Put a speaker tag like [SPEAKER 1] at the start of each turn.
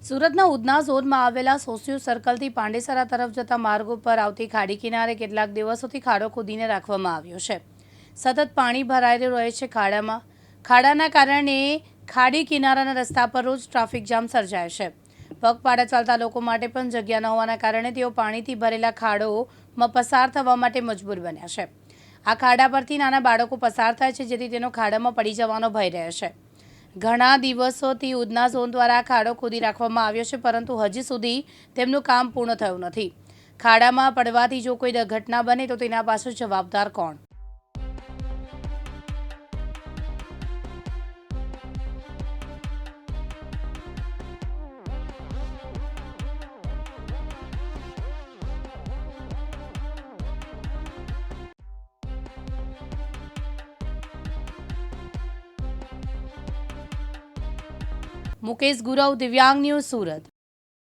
[SPEAKER 1] સુરતના ઉધના ઝોનમાં આવેલા સોસિયો સર્કલથી પાંડેસરા તરફ જતા માર્ગ ઉપર આવતી ખાડી કિનારે કેટલાક દિવસોથી ખાડો ખોદીને રાખવામાં આવ્યો છે। સતત પાણી ભરાયેલું રહે છે ખાડાના કારણે ખાડી કિનારાના રસ્તા પર રોજ ટ્રાફિક જામ સર્જાય છે। પગપાળા ચાલતા લોકો માટે પણ જગ્યા ન હોવાના કારણે તેઓ પાણીથી ભરેલા ખાડોમાં પસાર થવા માટે મજબૂર બન્યા છે। આ ખાડા પરથી નાના બાળકો પસાર થાય છે, જેથી તેનો ખાડામાં પડી જવાનો ભય રહે છે। ઘણા દિવસોથી ઉધના ઝોન દ્વારા આ ખાડો ખોદી રાખવામાં આવ્યો છે, પરંતુ હજી સુધી તેમનું કામ પૂર્ણ થયું નથી। ખાડામાં પડવાથી જો કોઈ ઘટના બને તો તેના પાછળ જવાબદાર કોણ? મુકેશ ગુરવ, દિવ્યાંગ ન્યૂઝ, સુરત।